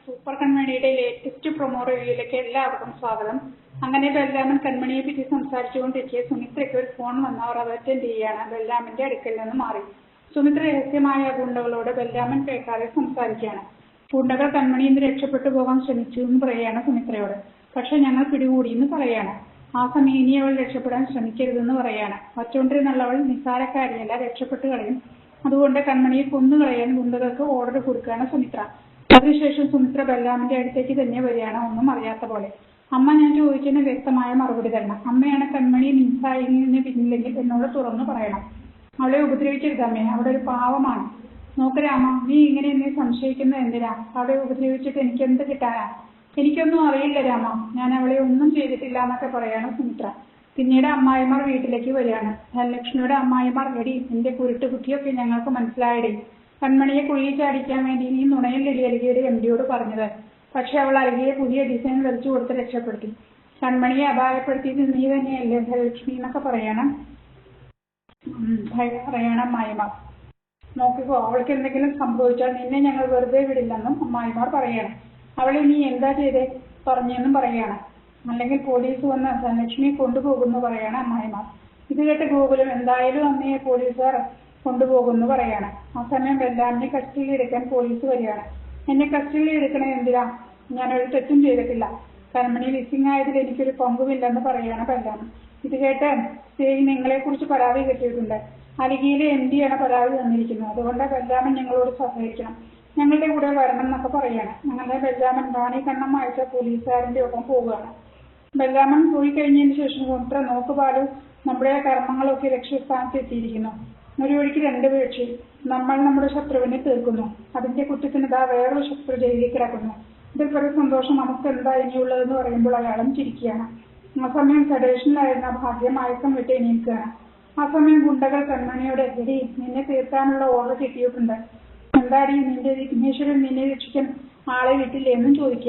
Super കൺമണിയുടെ latest promo റിവ്യൂയിലേക്ക് എല്ലാവർക്കും സ്വാഗതം. അങ്ങനെ ബെല്ലാമൻ കൺമണിയെ പറ്റി സംസാരിച്ചുകൊണ്ടിരിക്കെ സുമിത്രയ്ക്ക് ഒരു ഫോൺ വന്ന് അവർ അത് അറ്റൻഡ് ചെയ്യുകയാണ്. ബെല്ലാമന്റെ അടുക്കൽ നിന്ന് മാറി. സുമിത്ര രഹസ്യമായ ഗുണ്ടകളോട് ബെല്ലാമൻ കേൾക്കാതെ സംസാരിക്കുകയാണ്. ഗുണ്ടകൾ കൺമണിയിൽ നിന്ന് രക്ഷപ്പെട്ടു പോകാൻ ശ്രമിച്ചു എന്ന് പറയുകയാണ് സുമിത്രയോട്. പക്ഷെ ഞങ്ങൾ പിടികൂടിയെന്ന് പറയാണ്. ആ സമയം ഇനി അവൾ രക്ഷപ്പെടാൻ ശ്രമിക്കരുതെന്ന് പറയാണ്. വച്ചുകൊണ്ടിരുന്നുള്ളവൾ നിസ്സാരക്കാരിയല്ല, രക്ഷപ്പെട്ടു കളയും. അതുകൊണ്ട് കൺമണിയെ കൊന്നുകളയാൻ ഗുണ്ടകൾക്ക് ഓർഡർ കൊടുക്കുകയാണ് സുമിത്ര. അതിനുശേഷം സുമിത്ര ബെല്ലാമിന്റെ അടുത്തേക്ക് തന്നെ വരികയാണ്, ഒന്നും അറിയാത്ത പോലെ. അമ്മ, ഞാൻ ചോദിച്ചതിന് വ്യക്തമായ മറുപടി തരണം. അമ്മയാണ് കൺമണി നിസ്സായിന് പിന്നില്ലെങ്കിൽ എന്നോട് തുറന്നു പറയണം. അവളെ ഉപദ്രവിക്കരുത് അമ്മേ, അവിടെ ഒരു പാവമാണ്. നോക്ക് രാമ, നീ ഇങ്ങനെ എന്നെ സംശയിക്കുന്നത് എന്തിനാ? അവളെ ഉപദ്രവിച്ചിട്ട് എനിക്ക് എന്ത് കിട്ടാനാ? എനിക്കൊന്നും അറിയില്ല രാമ, ഞാൻ അവളെ ഒന്നും ചെയ്തിട്ടില്ല എന്നൊക്കെ പറയാണ് സുമിത്ര. പിന്നീട് അമ്മായിമാർ വീട്ടിലേക്ക് വരികയാണ്. ധനലക്ഷ്മിയുടെ അമ്മായിമാർ, എടി നിന്റെ കുരുട്ടുകുട്ടിയൊക്കെ ഞങ്ങൾക്ക് മനസ്സിലായടി. കൺമണിയെ കുഴിയിൽ ചാടിക്കാൻ വേണ്ടി നീ നുണയിലടി അലികയുടെ എംഡിയോട് പറഞ്ഞത്. പക്ഷെ അവൾ അലികയെ പുതിയ ഡിസൈൻ വരച്ചു കൊടുത്ത് രക്ഷപ്പെടുത്തി. കൺമണിയെ അപായപ്പെടുത്തിയത് നീ തന്നെയല്ലേ ധനലക്ഷ്മി എന്നൊക്കെ പറയാണ് അമ്മായിമാർ. നോക്കിക്കോ, അവൾക്ക് എന്തെങ്കിലും സംഭവിച്ചാൽ നിന്നെ ഞങ്ങൾ വെറുതെ വിടില്ലെന്നും അമ്മായിമാർ പറയാണ്. അവളെ നീ എന്താ ചെയ്തേ പറഞ്ഞെന്നും പറയാണ്. അല്ലെങ്കിൽ പോലീസ് വന്ന് ധനലക്ഷ്മിയെ കൊണ്ടുപോകുന്നു പറയാണ് അമ്മായിമാർ. ഇത് കേട്ട് ഗോകുലം, എന്തായാലും അമ്മയെ പോലീസുകാർ കൊണ്ടുപോകുന്നു പറയാണ്. ആ സമയം ബെല്ലാമിനെ കസ്റ്റഡിയിൽ എടുക്കാൻ പോലീസ് വരികയാണ്. എന്നെ കസ്റ്റഡിയിൽ എടുക്കണേ എന്തിനാ? ഞാനൊരു തെറ്റും ചെയ്തിട്ടില്ല. കൺമണി മിസ്സിംഗ് ആയതിൽ എനിക്കൊരു പങ്കുമില്ലെന്ന് പറയാണ് ബെല്ലാമൻ. ഇത് കേട്ട് സ്റ്റേജ് നിങ്ങളെ കുറിച്ച് പരാതി കിട്ടിയിട്ടുണ്ട്. അലിഗയിലെ എംഡിയാണ് പരാതി തന്നിരിക്കുന്നത്. അതുകൊണ്ട് ബെല്ലാമൻ ഞങ്ങളോട് സഹകരിക്കണം, ഞങ്ങളുടെ കൂടെ വരണം എന്നൊക്കെ പറയാണ്. അങ്ങനെ ബെല്ലാമൻ റാണി കണ്ണമ്മ അയച്ച പോലീസുകാരന്റെ ഒപ്പം പോവുകയാണ്. ബെല്ലാമൻ പോയി കഴിഞ്ഞതിന് ശേഷം സുമിത്ര, നോക്ക് ബാലു, നമ്മുടെ കർമ്മങ്ങളൊക്കെ ലക്ഷ്യസ്ഥാനത്ത് എത്തിയിരിക്കുന്നു. ഒരു വഴിക്ക് രണ്ട് വീഴ്ച. നമ്മൾ നമ്മുടെ ശത്രുവിനെ തീർക്കുന്നു. അതിന്റെ കുറ്റത്തിന് ഇതാ വേറൊരു ശത്രു ജയിലിൽ കിടക്കുന്നു. ഇതിൽ ഒരു സന്തോഷം നമുക്ക് എന്താ ഇനിയുള്ളതെന്ന് പറയുമ്പോൾ അയാളും ചിരിക്കുകയാണ്. ആ സമയം സഡേഷനിലായിരുന്ന ഭാഗ്യം മയക്കം വിട്ട് എണീക്കുകയാണ്. ആ സമയം ഗുണ്ടകൾ കൺമണിയോട്, എടി നിന്നെ തീർക്കാനുള്ള ഓർഡർ കിട്ടിയിട്ടുണ്ട്. എന്താടി, നിന്റെ വിഘ്നേശ്വരൻ നിന്നെ രക്ഷിക്കാൻ ആളെ വിട്ടില്ലേ എന്നും ചോദിക്കുക.